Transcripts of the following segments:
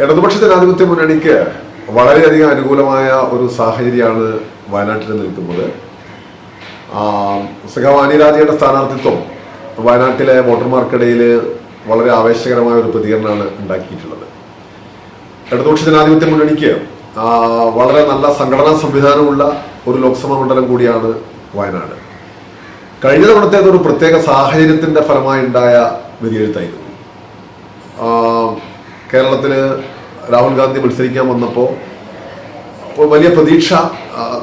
ഇടതുപക്ഷ ജനാധിപത്യ മുന്നണിക്ക് വളരെയധികം അനുകൂലമായ ഒരു സാഹചര്യമാണ് വയനാട്ടിൽ നിൽക്കുന്നത്. സഖാവാനി രാജയുടെ സ്ഥാനാർത്ഥിത്വം വയനാട്ടിലെ വോട്ടർമാർക്കിടയിൽ വളരെ ആവേശകരമായ ഒരു പ്രതികരണമാണ് ഉണ്ടാക്കിയിട്ടുള്ളത്. ഇടതുപക്ഷ ജനാധിപത്യ മുന്നണിക്ക് വളരെ നല്ല സംഘടനാ സംവിധാനമുള്ള ഒരു ലോക്സഭാ മണ്ഡലം കൂടിയാണ് വയനാട്. കഴിഞ്ഞ തവണത്തേതൊരു പ്രത്യേക സാഹചര്യത്തിന്റെ ഫലമായി ഉണ്ടായ വിധിയെഴുത്തായിരുന്നു. കേരളത്തിൽ രാഹുൽ ഗാന്ധി മത്സരിക്കാൻ വന്നപ്പോൾ വലിയ പ്രതീക്ഷ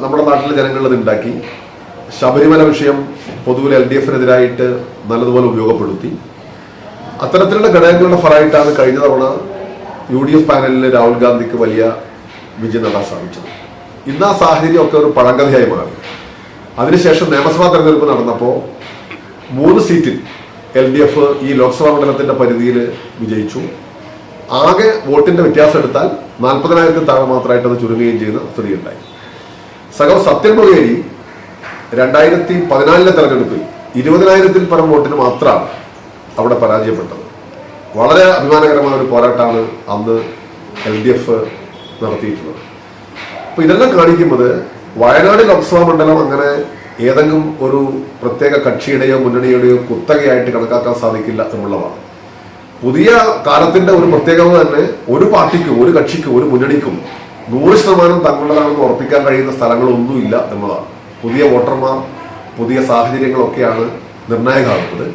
നമ്മുടെ നാട്ടിലെ ജനങ്ങളിൽ ഉണ്ടാക്കി. ശബരിമല വിഷയം പൊതുവിൽ LDF-നെതിരായിട്ട് നല്ലതുപോലെ ഉപയോഗപ്പെടുത്തി. അത്തരത്തിലുള്ള ഘടകങ്ങളുടെ ഫലമായിട്ടാണ് കഴിഞ്ഞ തവണ UDF പാനലിൽ രാഹുൽ ഗാന്ധിക്ക് വലിയ വിജയം നേടാൻ സാധിച്ചത്. ഇന്ന് ആ സാഹചര്യമൊക്കെ ഒരു പഴങ്കഥയായി മാറി. അതിനുശേഷം നിയമസഭാ തെരഞ്ഞെടുപ്പ് നടന്നപ്പോൾ 3 സീറ്റിൽ LDF ഈ ലോക്സഭാ മണ്ഡലത്തിന്റെ പരിധിയിൽ വിജയിച്ചു. ആകെ വോട്ടിന്റെ വ്യത്യാസം എടുത്താൽ 40,000 താഴെ മാത്രമായിട്ട് അത് ചുരുങ്ങുകയും ചെയ്യുന്ന സ്ഥിതിയുണ്ടായി. സഖാവ് സത്യൻ മൊകേരി 2014 തെരഞ്ഞെടുപ്പിൽ 20,000-ൽ പരം വോട്ടിന് മാത്രമാണ് അവിടെ പരാജയപ്പെട്ടത്. വളരെ അഭിമാനകരമായ ഒരു പോരാട്ടമാണ് അന്ന് LDF നടത്തിയിട്ടുള്ളത്. അപ്പൊ ഇതെല്ലാം കാണിക്കുന്നത് വയനാട് ലോക്സഭാ മണ്ഡലം അങ്ങനെ ഏതെങ്കിലും ഒരു പ്രത്യേക കക്ഷിയുടെയോ മുന്നണിയുടെയോ കുത്തകയായിട്ട് കണക്കാക്കാൻ സാധിക്കില്ല എന്നുള്ളതാണ്. പുതിയ കാലത്തിന്റെ ഒരു പ്രത്യേകത തന്നെ ഒരു പാർട്ടിക്കും ഒരു കക്ഷിക്കും ഒരു മുന്നണിക്കും 100% തങ്ങളുടേതാണെന്ന് ഉറപ്പിക്കാൻ കഴിയുന്ന സ്ഥലങ്ങളൊന്നുമില്ല എന്നതാണ്. പുതിയ വോട്ടർമാർ, പുതിയ സാഹചര്യങ്ങളൊക്കെയാണ് നിർണായകമാകുന്നത്.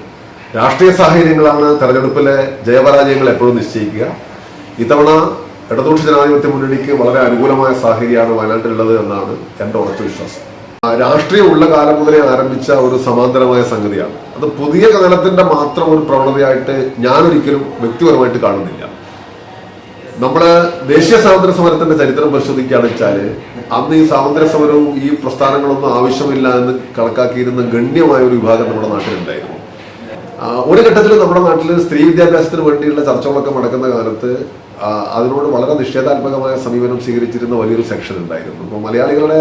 രാഷ്ട്രീയ സാഹചര്യങ്ങളാണ് തെരഞ്ഞെടുപ്പിലെ ജയപരാജയങ്ങൾ എപ്പോഴും നിശ്ചയിക്കുക. ഇത്തവണ ഇടതുപക്ഷ ജനാധിപത്യ മുന്നണിക്ക് വളരെ അനുകൂലമായ സാഹചര്യമാണ് വയനാട്ടിലുള്ളത് എന്നാണ് എൻ്റെ ഉറച്ച വിശ്വാസം. രാഷ്ട്രീയം ഉള്ള കാലം മുതലേ ആരംഭിച്ച ഒരു സമാന്തരമായ സംഗതിയാണ്. അത് പുതിയ കാലത്തിന്റെ മാത്രം ഒരു പ്രവണതയായിട്ട് ഞാനൊരിക്കലും വ്യക്തിപരമായിട്ട് കാണുന്നില്ല. നമ്മുടെ ദേശീയ സ്വാതന്ത്ര്യ സമരത്തിന്റെ ചരിത്രം പരിശോധിക്കുകയാണെന്ന് വെച്ചാൽ അന്ന് ഈ സ്വാതന്ത്ര്യ സമരവും ഈ പ്രസ്ഥാനങ്ങളൊന്നും ആവശ്യമില്ല എന്ന് കണക്കാക്കിയിരുന്ന ഗണ്യമായ ഒരു വിഭാഗം നമ്മുടെ നാട്ടിലുണ്ടായിരുന്നു. ഒരു ഘട്ടത്തിൽ നമ്മുടെ നാട്ടിൽ സ്ത്രീ വിദ്യാഭ്യാസത്തിന് വേണ്ടിയുള്ള ചർച്ചകളൊക്കെ നടക്കുന്ന കാലത്ത് അതിനോട് വളരെ നിഷേധാത്മകമായ സമീപനം സ്വീകരിച്ചിരുന്ന വലിയൊരു സെക്ഷൻ ഉണ്ടായിരുന്നു. അപ്പോൾ മലയാളികളുടെ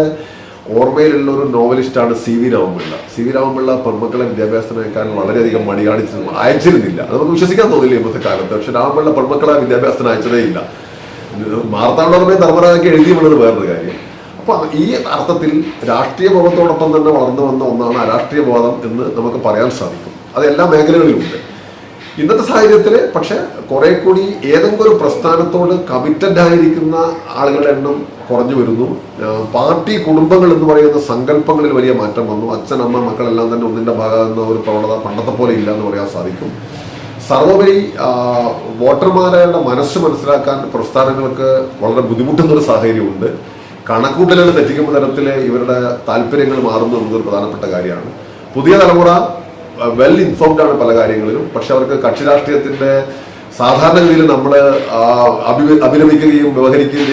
ഓർമ്മയിലുള്ള ഒരു നോവലിസ്റ്റാണ് CV രാമൻപിള്ള. CV രാമൻപിള്ള പെൺമക്കളെ വിദ്യാഭ്യാസത്തിനേക്കാൾ വളരെയധികം അയച്ചിരുന്നില്ല. അത് നമുക്ക് വിശ്വസിക്കാൻ തോന്നില്ല ഇന്നത്തെ കാലത്ത്. പക്ഷെ രാമൻപിള്ള പെൺമക്കളെ വിദ്യാഭ്യാസത്തിന് അയച്ചതേ ഇല്ല. മാർത്താണ്ഡവർമ്മയെ തലമുറയാക്കി എഴുതിയുള്ളത് വേറൊരു കാര്യം. അപ്പൊ ഈ അർത്ഥത്തിൽ രാഷ്ട്രീയ ബോധത്തോടൊപ്പം തന്നെ വളർന്നു വന്ന ഒന്നാണ് അരാഷ്ട്രീയ ബോധം എന്ന് നമുക്ക് പറയാൻ സാധിക്കും. അത് എല്ലാ മേഖലകളിലുമുണ്ട്. ഇന്നത്തെ സാഹചര്യത്തിൽ പക്ഷെ കുറെ കൂടി ഏതെങ്കിലും ഒരു പ്രസ്ഥാനത്തോട് കമ്മിറ്റഡ് ആയിരിക്കുന്ന ആളുകളുടെ എണ്ണം കുറഞ്ഞു വരുന്നു. പാർട്ടി കുടുംബങ്ങൾ എന്ന് പറയുന്ന സങ്കല്പങ്ങളിൽ വലിയ മാറ്റം വന്നു. അച്ഛൻ, അമ്മ, മക്കളെല്ലാം തന്നെ ഒന്നിന്റെ ഭാഗമാകുന്ന ഒരു പ്രവണത പണ്ടത്തെ പോലെ ഇല്ല എന്ന് പറയാൻ സാധിക്കും. സർവോപരി വോട്ടർമാരുടെ മനസ്സ് മനസ്സിലാക്കാൻ പ്രസ്ഥാനങ്ങൾക്ക് വളരെ ബുദ്ധിമുട്ടുന്ന ഒരു സാഹചര്യമുണ്ട്. കണക്കൂട്ടലുകൾ തെറ്റിക്കുന്ന തരത്തിൽ ഇവരുടെ താല്പര്യങ്ങൾ മാറുന്നു എന്നതൊരു പ്രധാനപ്പെട്ട കാര്യമാണ്. പുതിയ തലമുറ വെൽ ഇൻഫോംഡ് ആണ് പല കാര്യങ്ങളിലും. പക്ഷെ അവർക്ക് കക്ഷി രാഷ്ട്രീയത്തിന്റെ സാധാരണഗതിയിൽ നമ്മൾ അഭിനമിക്കുകയും വിഹരിക്കുകയും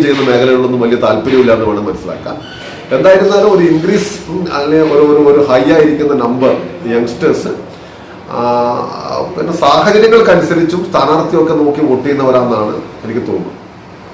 ചെയ്യുന്ന മേഖലകളിലൊന്നും വലിയ താല്പര്യമില്ല എന്ന് വേണം മനസ്സിലാക്കാൻ. എന്തായിരുന്നാലും ഒരു ഇൻക്രീസ് അല്ലെങ്കിൽ ഒരു ഹൈ ആയിരിക്കുന്ന നമ്പർ യങ്സ്റ്റേഴ്സ് പിന്നെ സാഹചര്യങ്ങൾക്കനുസരിച്ചും സ്ഥാനാർത്ഥിയൊക്കെ നോക്കി വോട്ട് ചെയ്യുന്നവരാണെന്നാണ് എനിക്ക് തോന്നുന്നത്.